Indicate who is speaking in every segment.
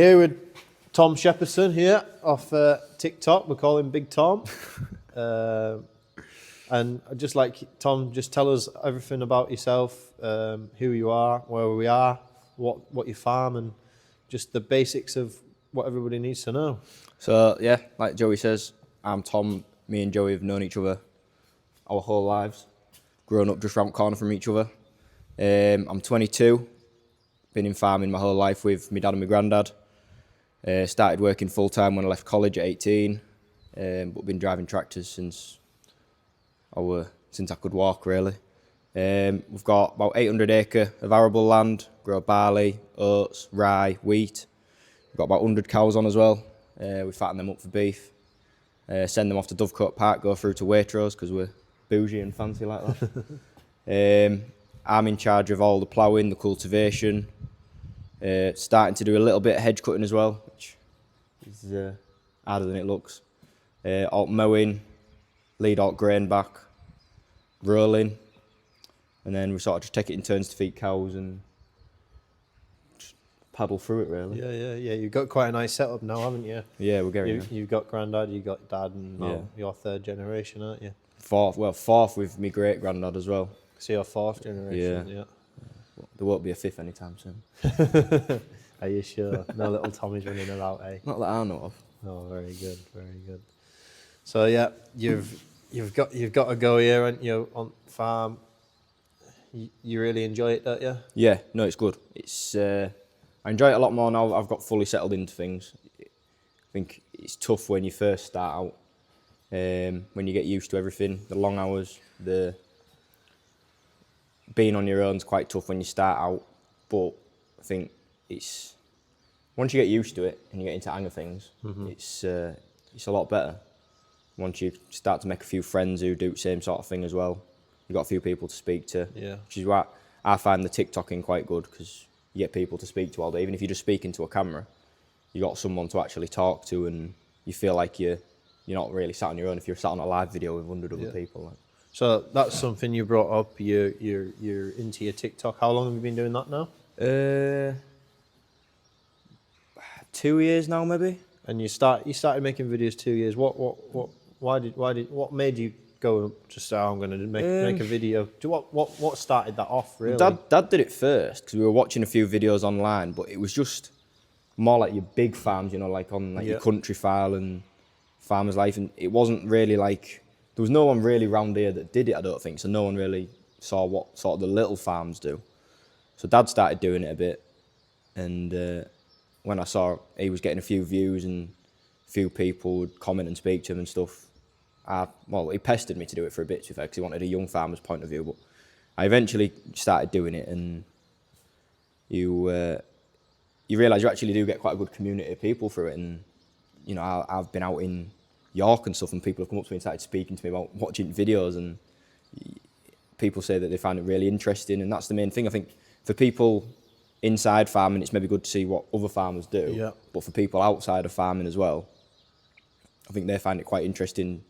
Speaker 1: Here with Tom Shepperson here off TikTok. We call him Big Tom. And I'd just like, Tom, just tell us everything about yourself, who you are, where we are, what you farm, and just the basics of what everybody needs to know.
Speaker 2: So, yeah, like Joey says, I'm Tom. Me and Joey have known each other our whole lives, grown up just round the corner from each other. I'm 22, been in farming my whole life with my dad and my granddad. Started working full-time when I left college at 18, but been driving tractors since I could walk, really. We've got about 800 acre of arable land, grow barley, oats, rye, wheat. We've got about 100 cows on as well. We fatten them up for beef, send them off to Dovecote Park, go through to Waitrose because we're bougie and fancy like that. I'm in charge of all the ploughing, the cultivation, starting to do a little bit of hedge cutting as well, which is harder than it looks. Alt mowing, lead alt grain back, rolling, and then we sort of just take it in turns to feed cows and just paddle through it, really.
Speaker 1: Yeah. You've got quite a nice setup now, haven't you?
Speaker 2: Yeah, we're getting there.
Speaker 1: You've got granddad, you've got dad, and now you're third generation, aren't you?
Speaker 2: Fourth with my great granddad as well.
Speaker 1: So you're fourth generation, yeah.
Speaker 2: There won't be a fifth anytime soon.
Speaker 1: Are you sure? No little Tommy's running about, eh?
Speaker 2: Not that I know of.
Speaker 1: Oh, very good, very good. So yeah, you've got to go here, aren't you, on farm? You really enjoy it, don't you?
Speaker 2: Yeah, no, it's good. It's I enjoy it a lot more now. I've got fully settled into things. I think it's tough when you first start out, when you get used to everything, the long hours, the being on your own is quite tough when you start out. But I think it's once you get used to it and you get into the hang of things, it's a lot better. Once you start to make a few friends who do the same sort of thing as well, you've got a few people to speak to.
Speaker 1: Yeah.
Speaker 2: Which is why I find the TikToking quite good, because you get people to speak to all day. Even if you're just speaking to a camera, you got someone to actually talk to, and you feel like you're not really sat on your own if you're sat on a live video with 100 other people. Like.
Speaker 1: So that's something you brought up. You're into your TikTok. How long have you been doing that now?
Speaker 2: 2 years now, maybe.
Speaker 1: And you started making videos 2 years. What made you go just say, I'm going to make a video? What started that off, really?
Speaker 2: Dad did it first because we were watching a few videos online, but it was just more like your big farms, like on your Country File and Farmer's Life, and it wasn't really like there was no one really round here that did it. I don't think so. No one really saw what sort of the little farms do. So Dad started doing it a bit, and when I saw he was getting a few views and a few people would comment and speak to him and stuff, he pestered me to do it for a bit, to be fair, because he wanted a young farmer's point of view. But I eventually started doing it, and you realise you actually do get quite a good community of people through it. And I've been out in York and stuff, and people have come up to me and started speaking to me about watching videos, and people say that they find it really interesting, and that's the main thing. I think for people inside farming, it's maybe good to see what other farmers do. Yeah. But for people outside of farming as well, I think they find it quite interesting.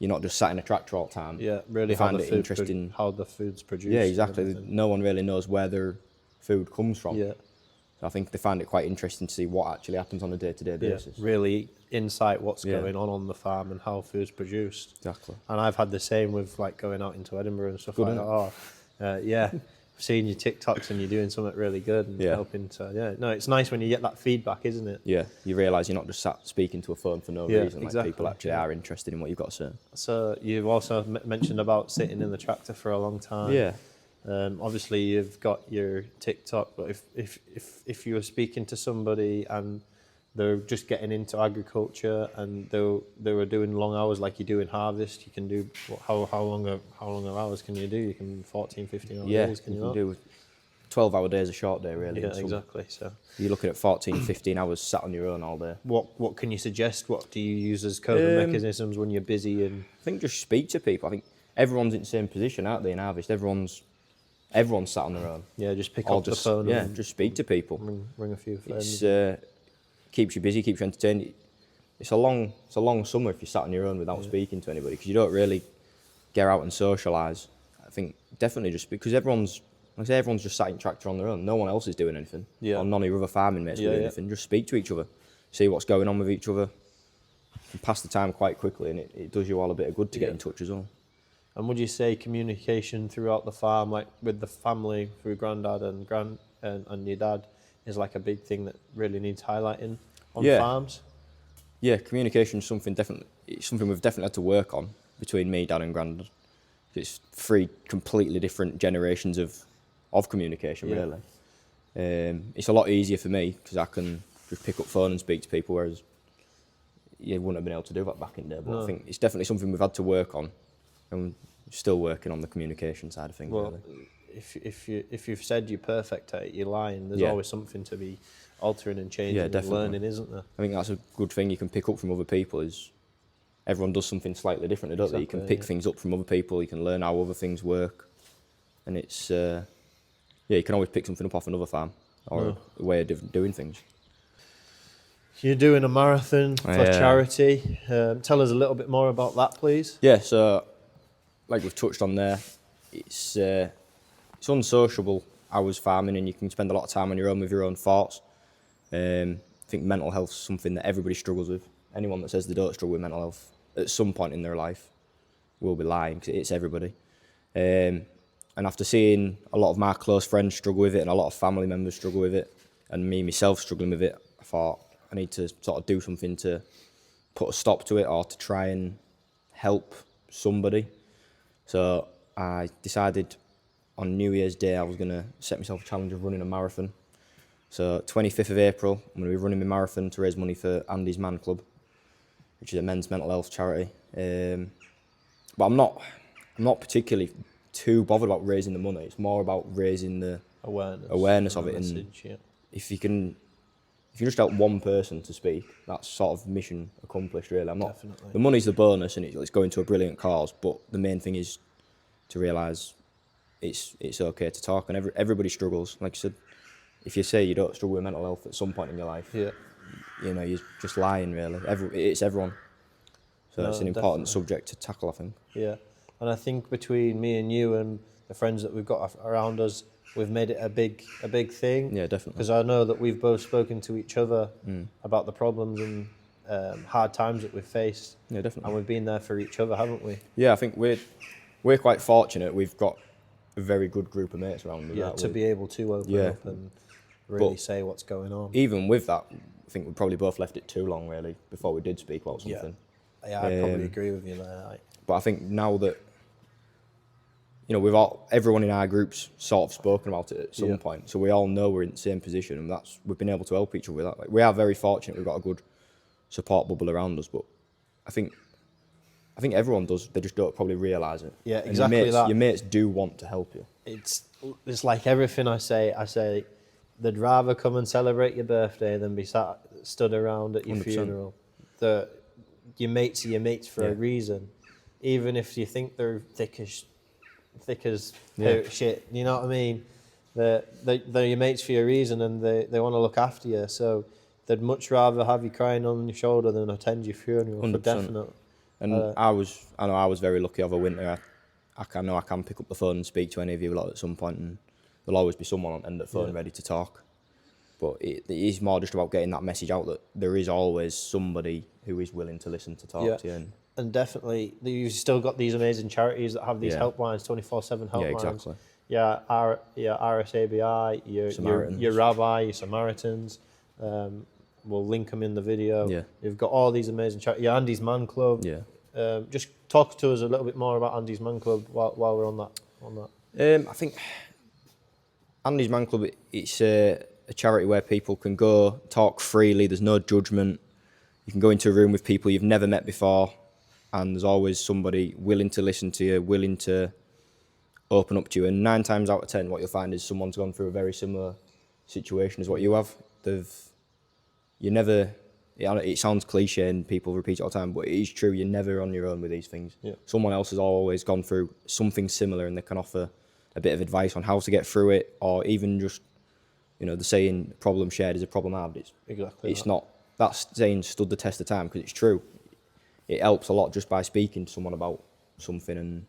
Speaker 2: You're not just sat in a tractor all the time.
Speaker 1: Yeah, really
Speaker 2: find it interesting
Speaker 1: how the food's produced.
Speaker 2: Yeah, exactly. No one really knows where their food comes from.
Speaker 1: Yeah.
Speaker 2: So I think they find it quite interesting to see what actually happens on a day-to-day basis.
Speaker 1: Really insight what's going on the farm and how food's produced.
Speaker 2: Exactly.
Speaker 1: And I've had the same with like going out into Edinburgh and stuff like that. Seeing your TikToks and you're doing something really good and helping to, no, it's nice when you get that feedback, isn't it?
Speaker 2: Yeah, you realise you're not just sat speaking to a phone for no reason. Like people actually are interested in what you've got to say.
Speaker 1: So you've also mentioned about sitting in the tractor for a long time.
Speaker 2: Yeah.
Speaker 1: Obviously you've got your TikTok, but if you were speaking to somebody and they're just getting into agriculture and they were doing long hours like you do in harvest, you can do how long of hours can you do? You can 14, 15 hours days, can you not?
Speaker 2: Do 12-hour days a short day, really.
Speaker 1: Yeah, exactly. So
Speaker 2: you're looking at 14, 15 hours sat on your own all day.
Speaker 1: What can you suggest? What do you use as coping mechanisms when you're busy? And
Speaker 2: I think just speak to people. I think everyone's in the same position, aren't they, in harvest? Everyone's sat on their own.
Speaker 1: Yeah, just pick up the phone.
Speaker 2: Yeah, just speak to people.
Speaker 1: Ring a few friends.
Speaker 2: Keeps you busy, keeps you entertained. It's a long summer if you're sat on your own without speaking to anybody, because you don't really get out and socialise. I think definitely just because everyone's Like I say, everyone's just sat in tractor on their own. No one else is doing anything.
Speaker 1: Yeah.
Speaker 2: Or none of your other farming mates are
Speaker 1: Yeah,
Speaker 2: doing
Speaker 1: yeah.
Speaker 2: anything. Just speak to each other, see what's going on with each other. You can pass the time quite quickly, and it does you all a bit of good to get in touch as well.
Speaker 1: And would you say communication throughout the farm, like with the family through granddad and your dad, is like a big thing that really needs highlighting on farms?
Speaker 2: Yeah, communication is something we've definitely had to work on between me, dad, and granddad. It's three completely different generations of communication, really. It's a lot easier for me because I can just pick up phone and speak to people, whereas you wouldn't have been able to do that back in the day. But I think it's definitely something we've had to work on, and we're still working on the communication side of things.
Speaker 1: Well,
Speaker 2: really.
Speaker 1: if you've said you're perfect at it, you're lying. There's always something to be altering and changing and learning, isn't there?
Speaker 2: I think that's a good thing you can pick up from other people is everyone does something slightly different, don't they? You can pick things up from other people, you can learn how other things work, and it's, you can always pick something up off another farm or a way of doing things.
Speaker 1: You're doing a marathon for charity. Tell us a little bit more about that, please.
Speaker 2: Yeah, so like we've touched on there, it's unsociable hours farming, and you can spend a lot of time on your own with your own thoughts. I think mental health is something that everybody struggles with. Anyone that says they don't struggle with mental health at some point in their life will be lying, because it's everybody. And after seeing a lot of my close friends struggle with it and a lot of family members struggle with it, and me myself struggling with it, I thought I need to sort of do something to put a stop to it or to try and help somebody. So I decided on New Year's Day I was going to set myself a challenge of running a marathon. So 25th of April, I'm going to be running my marathon to raise money for Andy's Man Club, which is a men's mental health charity. But I'm not particularly too bothered about raising the money. It's more about raising the awareness of it.
Speaker 1: Message,
Speaker 2: and if you can just help one person to speak, that's sort of mission accomplished, really. The money's the bonus, and it's going to a brilliant cause. But the main thing is to realise it's okay to talk, and everybody struggles. Like I said, if you say you don't struggle with mental health at some point in your life, you know, you're just lying, really. It's everyone. So it's an important subject to tackle, I think.
Speaker 1: Yeah, and I think between me and you and the friends that we've got around us, we've made it a big thing.
Speaker 2: Yeah, definitely.
Speaker 1: Because I know that we've both spoken to each other about the problems and hard times that we've faced.
Speaker 2: Yeah, definitely.
Speaker 1: And we've been there for each other, haven't we?
Speaker 2: Yeah, I think we're quite fortunate. We've got a very good group of mates around us.
Speaker 1: Yeah, to be able to open up and really say what's going on.
Speaker 2: Even with that, I think we probably both left it too long, really, before we did speak about something.
Speaker 1: Yeah, I probably agree with you there.
Speaker 2: But I think now that, you know, everyone in our groups sort of spoken about it at some point, so we all know we're in the same position, and we've been able to help each other with that. Like, we are very fortunate. We've got a good support bubble around us, but I think everyone does. They just don't probably realise it.
Speaker 1: Yeah, exactly.
Speaker 2: Your mates do want to help you.
Speaker 1: It's like everything I say, they'd rather come and celebrate your birthday than be stood around at your
Speaker 2: 100%.
Speaker 1: funeral. Your mates are your mates for a reason, even if you think they're thick as shit. You know what I mean? They're your mates for a reason, and they want to look after you. So they'd much rather have you crying on your shoulder than attend your funeral. 100%. For definite.
Speaker 2: And I know I was very lucky over winter. I know I can pick up the phone and speak to any of you lot at some point, and there'll always be someone on end of the phone ready to talk. But it is more just about getting that message out that there is always somebody who is willing to listen to talk to you.
Speaker 1: And definitely, you've still got these amazing charities that have these helplines, 24/7 helplines.
Speaker 2: Yeah, exactly.
Speaker 1: Yeah, RSABI, your Rabbi, your Samaritans. We'll link them in the video.
Speaker 2: Yeah.
Speaker 1: You've got all these amazing charities. Your Andy's Man Club.
Speaker 2: Yeah.
Speaker 1: Just talk to us a little bit more about Andy's Man Club while we're on that.
Speaker 2: I think Andy's Man Club, it's a charity where people can go, talk freely, there's no judgment. You can go into a room with people you've never met before, and there's always somebody willing to listen to you, willing to open up to you. And 9 times out of 10, what you'll find is someone's gone through a very similar situation as what you have. It sounds cliche and people repeat it all the time, but it is true. You're never on your own with these things.
Speaker 1: Yeah.
Speaker 2: Someone else has always gone through something similar, and they can offer a bit of advice on how to get through it, or even just, you know, the saying "problem shared is a problem halved." It's not. That saying stood the test of time because it's true. It helps a lot just by speaking to someone about something, and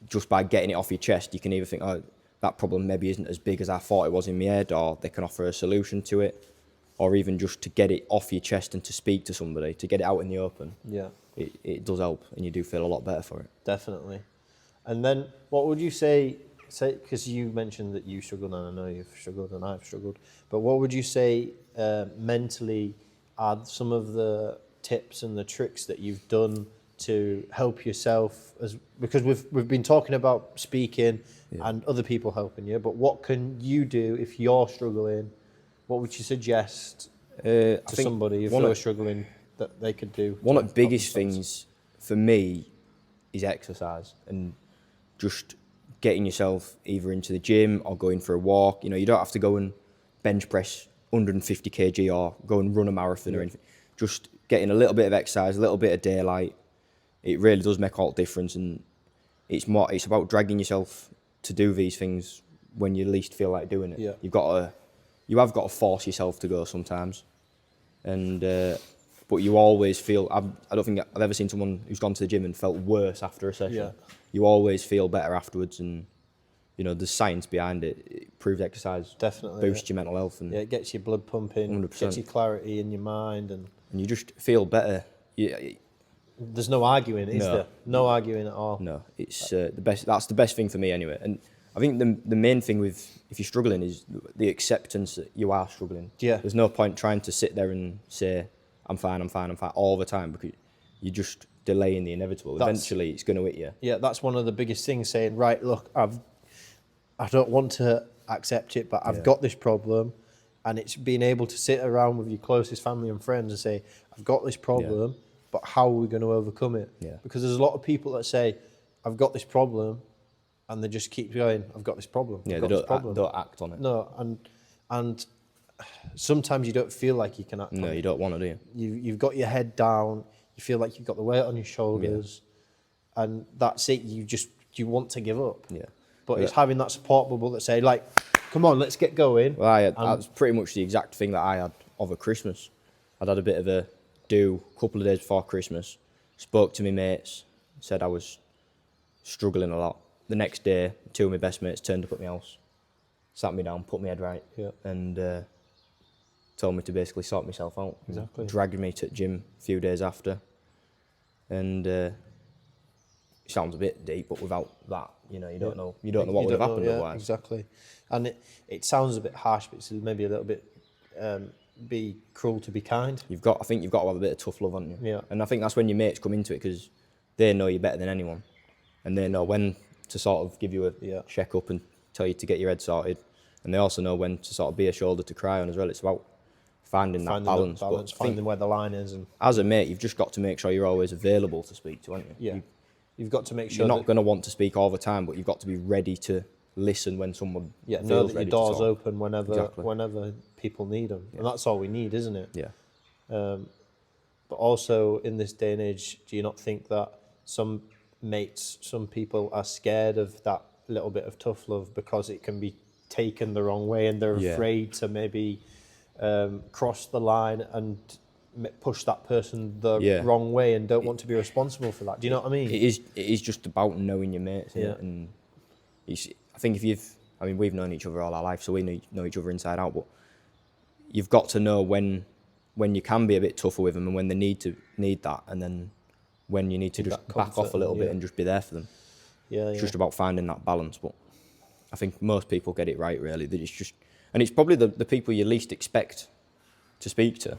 Speaker 2: just by getting it off your chest. You can either think, "Oh, that problem maybe isn't as big as I thought it was in my head, or they can offer a solution to it, or even just to get it off your chest and to speak to somebody, to get it out in the open.
Speaker 1: Yeah,
Speaker 2: It does help, and you do feel a lot better for it.
Speaker 1: definitely. And then what would you say, because you mentioned that you struggled, and I know you've struggled and I've struggled, but what would you say mentally are some of the tips and the tricks that you've done to help yourself, because we've been talking about speaking and other people helping you, but what can you do if you're struggling? What would you suggest to somebody if they were struggling that they could do?
Speaker 2: One of the biggest things for me is exercise, and just getting yourself either into the gym or going for a walk. You know, you don't have to go and bench press 150 kg or go and run a marathon or anything. Just getting a little bit of exercise, a little bit of daylight, it really does make all the difference. And it's about dragging yourself to do these things when you least feel like doing it.
Speaker 1: Yeah.
Speaker 2: You have got to force yourself to go sometimes, and but you always feel. I don't think I've ever seen someone who's gone to the gym and felt worse after a session.
Speaker 1: Yeah.
Speaker 2: You always feel better afterwards, and you know there's science behind it. It proves exercise
Speaker 1: definitely
Speaker 2: boosts your mental health, and
Speaker 1: it gets your blood pumping,
Speaker 2: 100%.
Speaker 1: Gets you clarity in your mind, and
Speaker 2: you just feel better.
Speaker 1: There's no arguing, is there? No arguing at all.
Speaker 2: No, it's the best. That's the best thing for me anyway. And I think the main thing with if you're struggling is the acceptance that you are struggling.
Speaker 1: Yeah.
Speaker 2: There's no point trying to sit there and say I'm fine all the time, because you're just delaying the inevitable. Eventually, it's going to hit you.
Speaker 1: Yeah, that's one of the biggest things. Saying, right, look, I don't want to accept it, but I've got this problem, and it's being able to sit around with your closest family and friends and say, I've got this problem, but how are we going to overcome it?
Speaker 2: Yeah.
Speaker 1: Because there's a lot of people that say, I've got this problem, and they just keep going, I've got this problem.
Speaker 2: Yeah,
Speaker 1: I've
Speaker 2: they
Speaker 1: got this problem.
Speaker 2: don't act on it.
Speaker 1: No, and sometimes you don't feel like you can act on it.
Speaker 2: No, you don't want to, do you?
Speaker 1: You've got your head down, you feel like you've got the weight on your shoulders, and that's it. You want to give up.
Speaker 2: Yeah.
Speaker 1: But it's having that support bubble that say, like, come on, let's get going.
Speaker 2: Well, that's pretty much the exact thing that I had over Christmas. I'd had a bit of a a couple of days before Christmas, spoke to my mates, said I was struggling a lot. The next day, two of my best mates turned up at my house, sat me down, put my head right, and told me to basically sort myself out.
Speaker 1: Exactly.
Speaker 2: Dragged me to the gym a few days after, and it sounds a bit deep, but without that, you don't know what would have happened otherwise.
Speaker 1: Exactly. And it sounds a bit harsh, but it's maybe a little bit be cruel to be kind.
Speaker 2: I think you've got to have a bit of tough love, haven't you?
Speaker 1: Yeah.
Speaker 2: And I think that's when your mates come into it, because they know you better than anyone, and they know when to sort of give you a check up and tell you to get your head sorted, and they also know when to sort of be a shoulder to cry on as well. It's about finding that balance.
Speaker 1: Finding where the line is, and
Speaker 2: as a mate, you've just got to make sure you're always available to speak to, haven't you?
Speaker 1: Yeah. You've got to make sure
Speaker 2: you're not going to want to speak all the time, but you've got to be ready to listen when someone feels
Speaker 1: know that
Speaker 2: ready
Speaker 1: your door's
Speaker 2: to talk.
Speaker 1: open whenever people need them, and that's all we need, isn't it?
Speaker 2: Yeah.
Speaker 1: But also in this day and age, do you not think that some people are scared of that little bit of tough love because it can be taken the wrong way, and they're afraid to maybe cross the line and push that person the wrong way, and don't want to be responsible for that? Do you know what I mean?
Speaker 2: It is just about knowing your mates.
Speaker 1: Yeah.
Speaker 2: And I think we've known each other all our life, so we know each other inside out, but you've got to know when you can be a bit tougher with them, and when they need that, and then when you need to just back off a little bit and just be there for them. It's just about finding that balance. But I think most people get it right, really. That it's probably the people you least expect to speak to.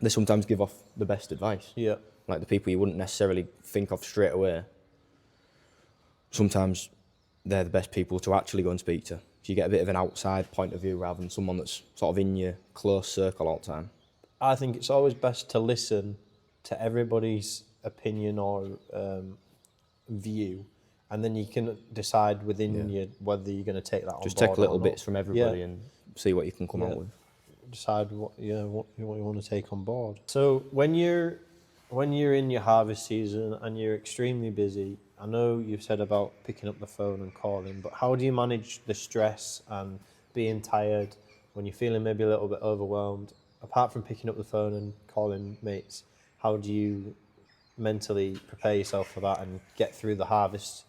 Speaker 2: They sometimes give off the best advice.
Speaker 1: Yeah.
Speaker 2: Like the people you wouldn't necessarily think of straight away. Sometimes they're the best people to actually go and speak to. So you get a bit of an outside point of view rather than someone that's sort of in your close circle all the time.
Speaker 1: I think it's always best to listen to everybody's opinion or view, and then you can decide within you whether you're going to take that on board.
Speaker 2: Just take little bits from everybody and see what you can come out with.
Speaker 1: Decide what you want to take on board. So when you're in your harvest season and you're extremely busy, I know you've said about picking up the phone and calling, but how do you manage the stress and being tired when you're feeling maybe a little bit overwhelmed? Apart from picking up the phone and calling mates, how do you mentally prepare yourself for that and get through the harvest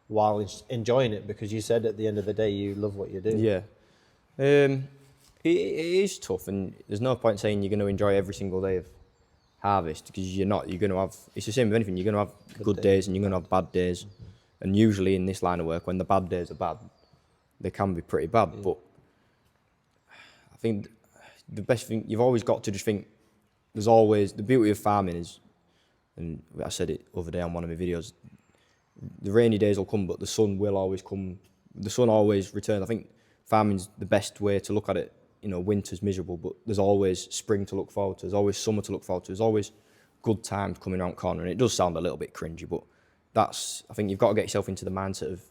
Speaker 1: while enjoying it, because you said at the end of the day you love what you do.
Speaker 2: Yeah. It is tough, and there's no point saying you're going to enjoy every single day of harvest, because you're not. You're going to have. It's the same with anything. You're going to have good days and you're going to have bad days, and usually in this line of work, when the bad days are bad, they can be pretty bad. Yeah. But I think the best thing, you've always got to just think. There's always the beauty of farming is, and I said it the other day on one of my videos. The rainy days will come, but the sun will always come. The sun always returns. I think farming's the best way to look at it. You know, winter's miserable, but there's always spring to look forward to. There's always summer to look forward to. There's always good times coming around the corner. And it does sound a little bit cringy, but I think you've got to get yourself into the mindset of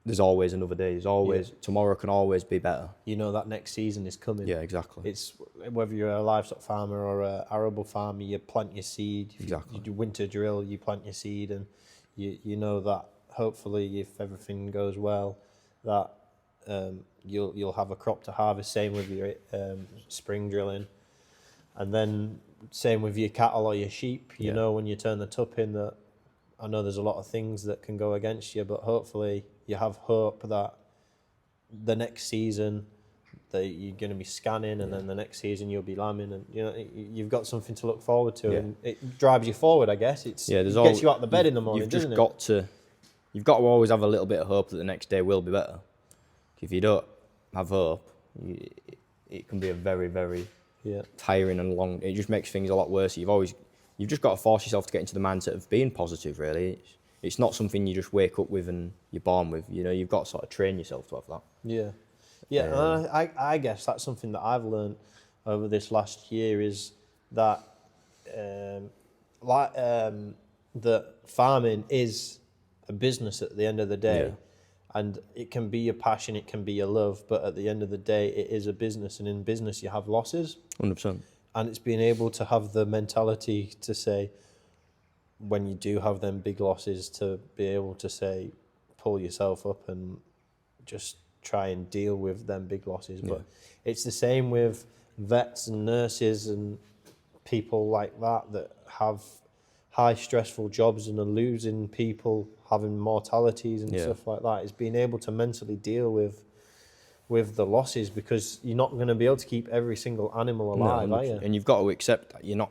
Speaker 2: there's always another day. There's always, tomorrow can always be better.
Speaker 1: You know that next season is coming.
Speaker 2: Yeah, exactly.
Speaker 1: It's whether you're a livestock farmer or a arable farmer, you plant your seed.
Speaker 2: Exactly.
Speaker 1: You do winter drill, you plant your seed, and you know that hopefully, if everything goes well, that you'll have a crop to harvest. Same with your spring drilling, and then same with your cattle or your sheep. You know when you turn the tup in that. I know there's a lot of things that can go against you, but hopefully you have hope that the next season that you're going to be scanning, and then the next season you'll be lambing, and you know you've got something to look forward to, and it drives you forward. I guess it gets you out of the bed in the morning. You've
Speaker 2: got to always have a little bit of hope that the next day will be better. If you don't have hope, it can be a very, very tiring and long. It just makes things a lot worse. You've just got to force yourself to get into the mindset of being positive. Really, it's not something you just wake up with and you're born with. You know, you've got to sort of train yourself to have that.
Speaker 1: Yeah. And I guess that's something that I've learned over this last year is that that farming is a business at the end of the day. Yeah. And it can be your passion, it can be your love, but at the end of the day, it is a business, and in business you have losses.
Speaker 2: 100%.
Speaker 1: And it's being able to have the mentality to say, when you do have them big losses, to be able to say, pull yourself up and just try and deal with them big losses. Yeah. But it's the same with vets and nurses and people like that have high stressful jobs and are losing people, having mortalities and stuff like that. It's being able to mentally deal with the losses, because you're not going to be able to keep every single animal alive, are you?
Speaker 2: And you've got to accept that you're not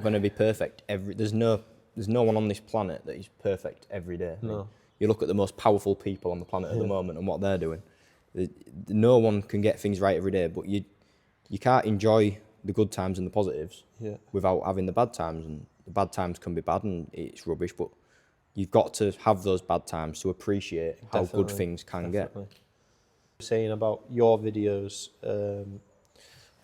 Speaker 2: going to be perfect there's no one on this planet that is perfect every day. No. I mean, you look at the most powerful people on the planet at the moment and what they're doing. No one can get things right every day, but you can't enjoy the good times and the positives without having the bad times. And the bad times can be bad and it's rubbish, but you've got to have those bad times to appreciate how good things can get.
Speaker 1: Saying about your videos,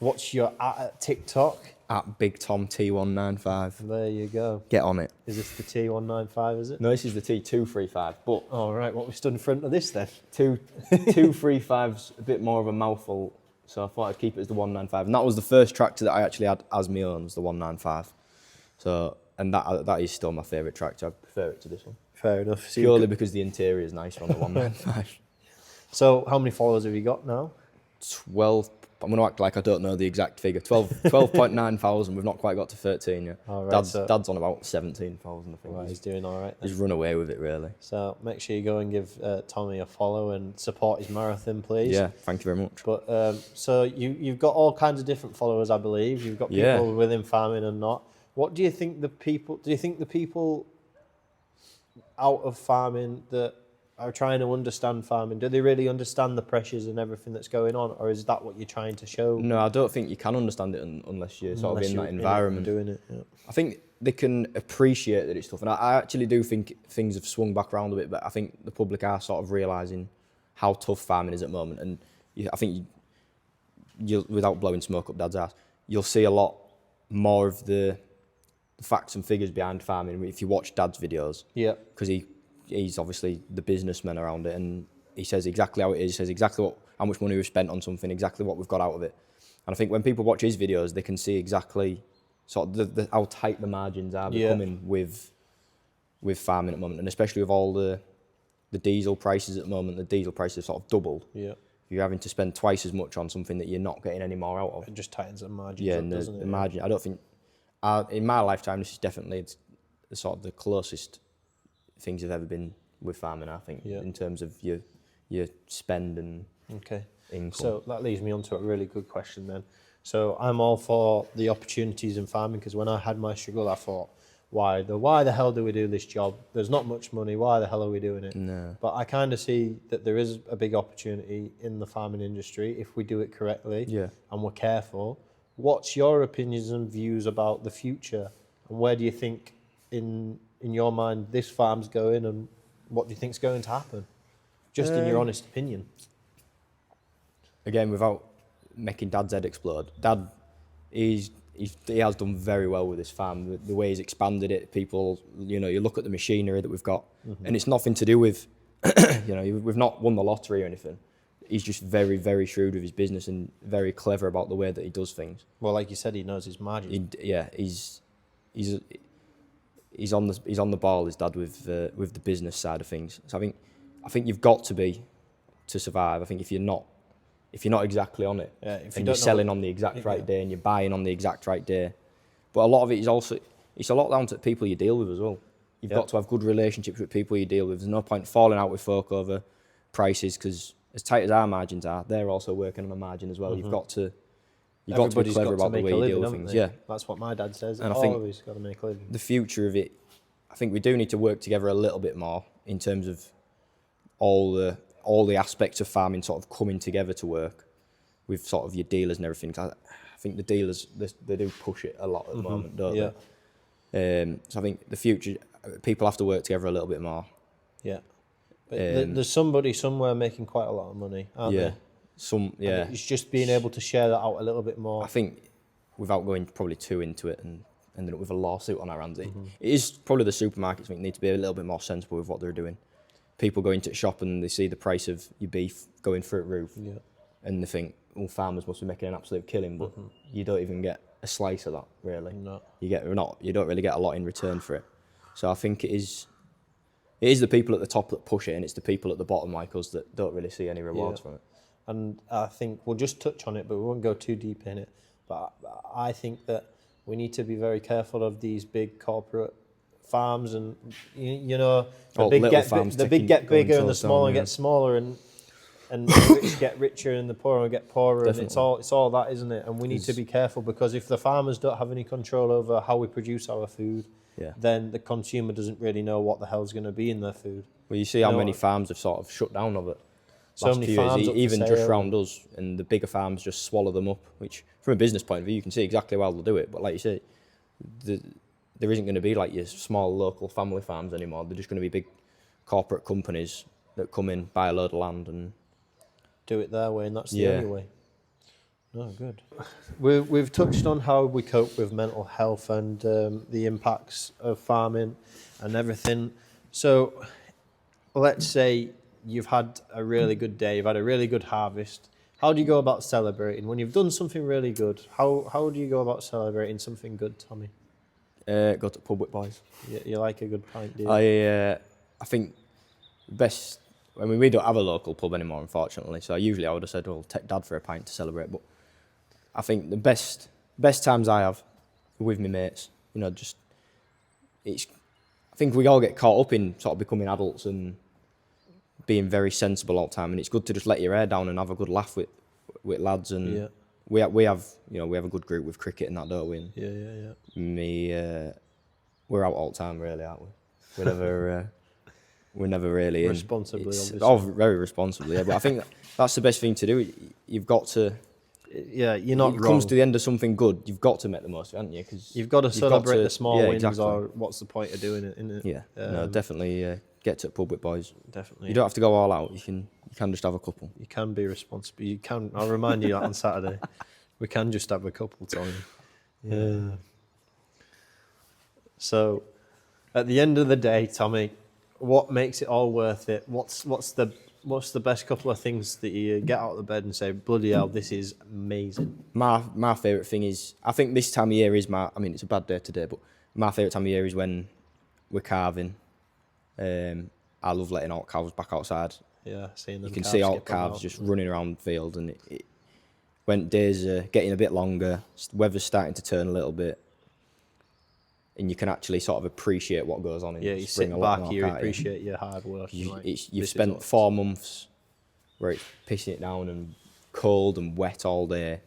Speaker 1: what's your at TikTok?
Speaker 2: At Big Tom T195.
Speaker 1: There you go.
Speaker 2: Get on it.
Speaker 1: Is this the T195, is it?
Speaker 2: No, this is the T235. But
Speaker 1: all right, what we stood in front of this then?
Speaker 2: 235's a bit more of a mouthful, so I thought I'd keep it as the 195. And that was the first tractor that I actually had as my own, was the 195. So, and that is still my favourite tractor. I prefer it to this one.
Speaker 1: Fair enough. So
Speaker 2: purely because the interior is nicer on the 195.
Speaker 1: So how many followers have you got now?
Speaker 2: 12. I'm going to act like I don't know the exact figure. 12.9 thousand. We've not quite got to 13 yet. All right, Dad's on about 17,000, I think.
Speaker 1: Right, he's doing all right then.
Speaker 2: He's run away with it, really.
Speaker 1: So make sure you go and give Tommy a follow and support his marathon, please.
Speaker 2: Yeah, thank you very much.
Speaker 1: But so you've got all kinds of different followers, I believe. You've got people within farming and not. What do you think the people out of farming that are trying to understand farming, do they really understand the pressures and everything that's going on, or is that what you're trying to show?
Speaker 2: No, I don't think you can understand it unless you're sort of in that environment.
Speaker 1: Doing it, yeah.
Speaker 2: I think they can appreciate that it's tough, and I actually do think things have swung back around a bit, but I think the public are sort of realising how tough farming is at the moment, and I think you without blowing smoke up Dad's ass, you'll see a lot more of the facts and figures behind farming if you watch Dad's videos.
Speaker 1: Yeah.
Speaker 2: Because he's obviously the businessman around it, and he says exactly how it is. He says exactly how much money we've spent on something, exactly what we've got out of it. And I think when people watch his videos, they can see exactly sort of how tight the margins are becoming with farming at the moment, and especially with all the diesel prices at the moment. The diesel prices have sort of doubled.
Speaker 1: Yeah.
Speaker 2: You're having to spend twice as much on something that you're not getting any more out of.
Speaker 1: It just tightens the margins
Speaker 2: up,
Speaker 1: and doesn't it?
Speaker 2: The margin. I don't think in my lifetime this is definitely the sort of the closest things have ever been with farming. I think
Speaker 1: Yeah.
Speaker 2: in terms of your spend and
Speaker 1: Okay.
Speaker 2: income.
Speaker 1: So that leads me on to a really good question then. So I'm all for the opportunities in farming, because when I had my struggle, I thought, why the hell do we do this job? There's not much money. Why the hell are we doing it?
Speaker 2: No.
Speaker 1: But I kind of see that there is a big opportunity in the farming industry if we do it correctly
Speaker 2: Yeah.
Speaker 1: and we're careful. What's your opinions and views about the future, and where do you think, in your mind, this farm's going, and what do you think's going to happen? Just in your honest opinion.
Speaker 2: Again, without making Dad's head explode, Dad, he has done very well with this farm. The way he's expanded it, people, you look at the machinery that we've got, and it's nothing to do with, we've not won the lottery or anything. He's just very, very shrewd with his business and very clever about the way that he does things.
Speaker 1: Well, like you said, he knows his margin.
Speaker 2: He's on the ball, his dad, with the business side of things. So I think you've got to be to survive. I think if you're not exactly on it, and you're selling on the exact right day and you're buying on the exact right day, but a lot of it is also, it's a lot down to the people you deal with as well. You've got to have good relationships with people you deal with. There's no point falling out with folk over prices, because as tight as our margins are, they're also working on a margin as well. You've got to be clever about the way you deal with things. Yeah,
Speaker 1: that's what my dad says.
Speaker 2: And I
Speaker 1: always
Speaker 2: think
Speaker 1: got to make a living.
Speaker 2: the future of it, I think we do need to work together a little bit more in terms of all the aspects of farming sort of coming together to work with sort of your dealers and everything. I think the dealers, they do push it a lot at the moment, don't they? So I think the future, people have to work together a little bit more.
Speaker 1: Yeah. But there's somebody somewhere making quite a lot of money, aren't there?
Speaker 2: And
Speaker 1: it's just being able to share that out a little bit more.
Speaker 2: I think, without going probably too into it and ending up with a lawsuit on our hands, it is probably the supermarkets, I think, need to be a little bit more sensible with what they're doing. People go into the shop and they see the price of your beef going through the roof, and they think, well, farmers must be making an absolute killing, but you don't even get a slice of that, really.
Speaker 1: No.
Speaker 2: You don't really get a lot in return for it. So I think it is the people at the top that push it, and it's the people at the bottom like us that don't really see any rewards from it.
Speaker 1: And I think we'll just touch on it, but we won't go too deep in it. But I think that we need to be very careful of these big corporate farms, and the big get bigger and the smaller get smaller, and the rich get richer and the poorer get poorer. Definitely. And it's all that, isn't it? And we need to be careful, because if the farmers don't have any control over how we produce our food, then the consumer doesn't really know what the hell's going to be in their food.
Speaker 2: Well, you see how many farms have sort of shut down of it.
Speaker 1: So many farms,
Speaker 2: even just round us, and the bigger farms just swallow them up, which from a business point of view, you can see exactly how they'll do it. But like you say, there isn't going to be like your small local family farms anymore. They're just going to be big corporate companies that come in, buy a load of land and
Speaker 1: do it their way, and that's the only way. No, good. We've touched on how we cope with mental health and the impacts of farming and everything. So let's say you've had a really good day, you've had a really good harvest. How do you go about celebrating when you've done something really good? How do you go about celebrating something good, Tommy?
Speaker 2: Go to the pub with boys.
Speaker 1: You like a good pint, do you?
Speaker 2: I think best. I mean, we don't have a local pub anymore, unfortunately. So I would have said, "Well, take Dad for a pint to celebrate." But I think the best times I have are with my mates. I think we all get caught up in sort of becoming adults and being very sensible all the time, and it's good to just let your hair down and have a good laugh with lads. And we have a good group with cricket and that, don't we? And we're out all the time, really, aren't we? We're never really
Speaker 1: responsibly, obviously.
Speaker 2: Oh, very responsibly, yeah. But I think that's the best thing to do. You've got to.
Speaker 1: Yeah, you're not wrong.
Speaker 2: It comes to the end of something good, you've got to make the most of it, haven't you? Because
Speaker 1: you've got to celebrate the small wins,
Speaker 2: exactly.
Speaker 1: or what's the point of doing it, innit?
Speaker 2: Yeah, no, definitely get to the pub with boys.
Speaker 1: Definitely.
Speaker 2: You don't have to go all out. You can just have a couple.
Speaker 1: You can be responsible. You can. I'll remind you that on Saturday. We can just have a couple, Tony. Yeah. So, at the end of the day, Tommy, what makes it all worth it? What's the best couple of things that you get out of the bed and say, bloody hell, this is amazing?
Speaker 2: My favourite thing is, I think this time of year is it's a bad day today, but my favourite time of year is when we're calving. I love letting all cows back outside.
Speaker 1: Yeah, seeing them.
Speaker 2: You can see all calves just running around the field, and when days are getting a bit longer, weather's starting to turn a little bit. and you can actually sort of appreciate what goes on in
Speaker 1: Yeah, you
Speaker 2: spring
Speaker 1: sit
Speaker 2: a lot
Speaker 1: back,
Speaker 2: more,
Speaker 1: you
Speaker 2: can't
Speaker 1: appreciate your hard work. and like,
Speaker 2: You've
Speaker 1: this is
Speaker 2: spent
Speaker 1: what-
Speaker 2: 4 months where it's pissing it down and cold and wet all day,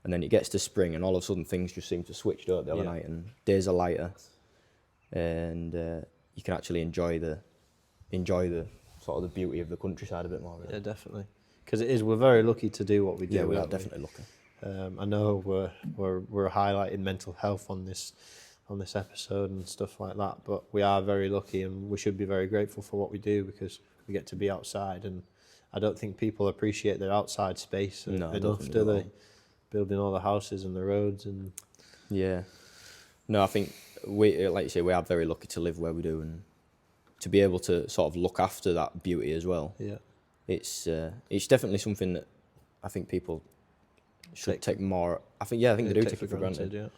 Speaker 2: and then it gets to spring and all of a sudden things just seem to switch, don't they, overnight, and days are lighter, and you can actually enjoy the sort of the beauty of the countryside a bit more. Really.
Speaker 1: Yeah, definitely. Because we're very lucky to do what we do.
Speaker 2: Yeah, we are
Speaker 1: aren't
Speaker 2: definitely lucky.
Speaker 1: I know we're highlighting mental health on this episode and stuff like that, but we are very lucky and we should be very grateful for what we do because we get to be outside, and I don't think people appreciate their outside space enough, do they? Building all the houses and the roads and
Speaker 2: yeah. No, I think we, like you say, we are very lucky to live where we do and to be able to sort of look after that beauty as well.
Speaker 1: yeah,
Speaker 2: It's definitely something that I think people should take more. I think they do take it for granted.
Speaker 1: Yeah.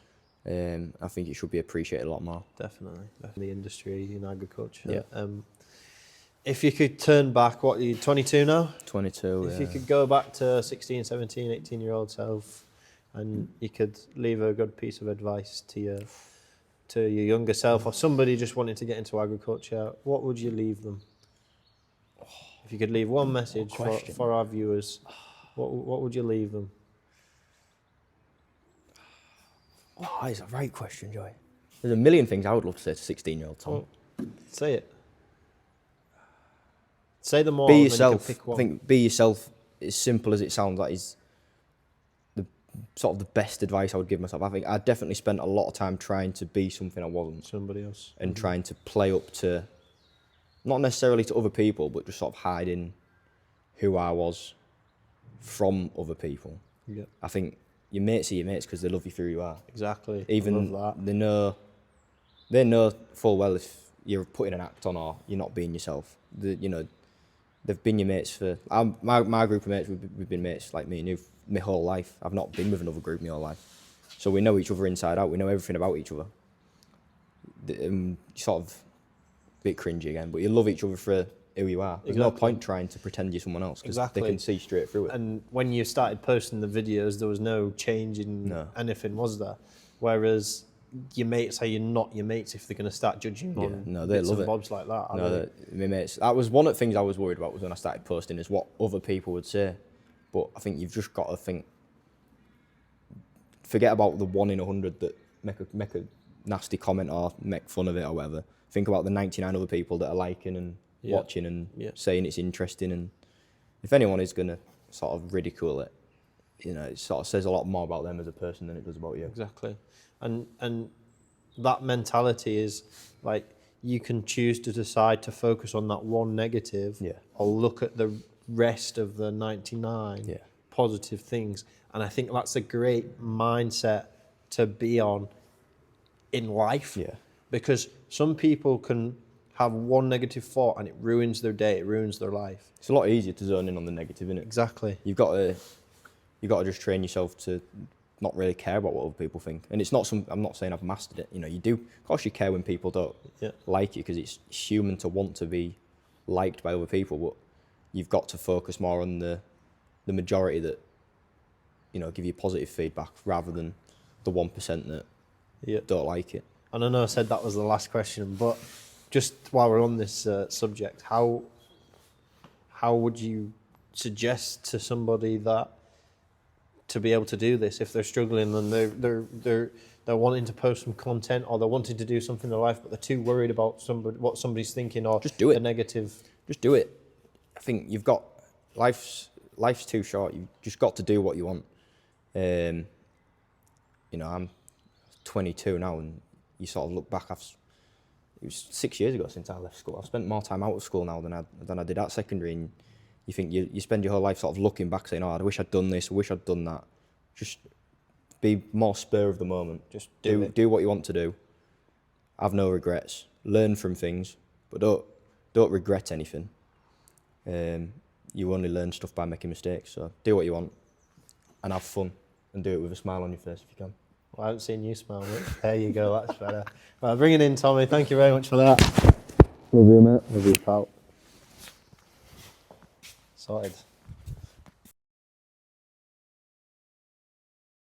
Speaker 2: I think it should be appreciated a lot more.
Speaker 1: Definitely. The industry in agriculture.
Speaker 2: Yeah.
Speaker 1: If you could turn back, what are you, 22 now?
Speaker 2: 22.
Speaker 1: If you could go back to 16, 17, 18-year-old self and you could leave a good piece of advice to your younger self or somebody just wanting to get into agriculture, what would you leave them? If you could leave one message for our viewers, what would you leave them?
Speaker 2: Oh, that's a right question, Joey. There's a million things I would love to say to 16-year-old Tom.
Speaker 1: Well, say it. Say them all.
Speaker 2: Be
Speaker 1: and
Speaker 2: yourself.
Speaker 1: then you can pick one.
Speaker 2: I think be yourself, as simple as it sounds, that is the sort of the best advice I would give myself. I think I definitely spent a lot of time trying to be something I wasn't.
Speaker 1: Somebody else.
Speaker 2: And trying to play up to, not necessarily to other people, but just sort of hiding who I was from other people.
Speaker 1: Yeah.
Speaker 2: I think your mates are your mates because they love you for who you are.
Speaker 1: Exactly.
Speaker 2: Even
Speaker 1: I love that.
Speaker 2: they know full well if you're putting an act on or you're not being yourself. They've been your mates for my group of mates. We've been mates like me and you my whole life. I've not been with another group my whole life, so we know each other inside out. We know everything about each other. Sort of a bit cringy again, but you love each other for who you are. There's no point trying to pretend you're someone else because they can see straight through it.
Speaker 1: And when you started posting the videos, there was no change in anything, was there? Whereas your mates are not your mates if they're going to start judging on
Speaker 2: they
Speaker 1: bits
Speaker 2: love
Speaker 1: and
Speaker 2: it.
Speaker 1: bobs like that.
Speaker 2: My mates. That was one of the things I was worried about was when I started posting is what other people would say. But I think you've just got to think. Forget about the 1 in 100 that make a nasty comment or make fun of it or whatever. Think about the 99 other people that are liking and watching and saying it's interesting. And if anyone is going to sort of ridicule it, it sort of says a lot more about them as a person than it does about you.
Speaker 1: Exactly. And that mentality is like you can choose to decide to focus on that one negative or look at the rest of the 99 positive things. And I think that's a great mindset to be on in life. Yeah. Because some people can have one negative thought and it ruins their day, it ruins their life.
Speaker 2: It's a lot easier to zone in on the negative, isn't it?
Speaker 1: Exactly.
Speaker 2: You've got to just train yourself to not really care about what other people think. And it's not I'm not saying I've mastered it. You do, of course you care when people don't like you because it's human to want to be liked by other people, but you've got to focus more on the majority that, give you positive feedback rather than the 1% that don't like it.
Speaker 1: And I know I said that was the last question, but just while we're on this subject, how would you suggest to somebody that to be able to do this if they're struggling and they're wanting to post some content or they're wanting to do something in their life but they're too worried about what somebody's thinking or
Speaker 2: just do it.
Speaker 1: The negative? Just
Speaker 2: do it. I think you've got life's too short. You've just got to do what you want. I'm 22 now, and you sort of look back. It was 6 years ago since I left school. I've spent more time out of school now than I did at secondary. And you think you spend your whole life sort of looking back, saying, "Oh, I wish I'd done this. I wish I'd done that." Just be more spur of the moment. Just do what you want to do. Have no regrets. Learn from things, but don't regret anything. You only learn stuff by making mistakes. So do what you want, and have fun, and do it with a smile on your face if you can.
Speaker 1: Well, I haven't seen you smile, but there you go. That's better. Well, bring it in, Tommy. Thank you very much for that.
Speaker 2: Love you, mate.
Speaker 1: Love you, pal. Sorted.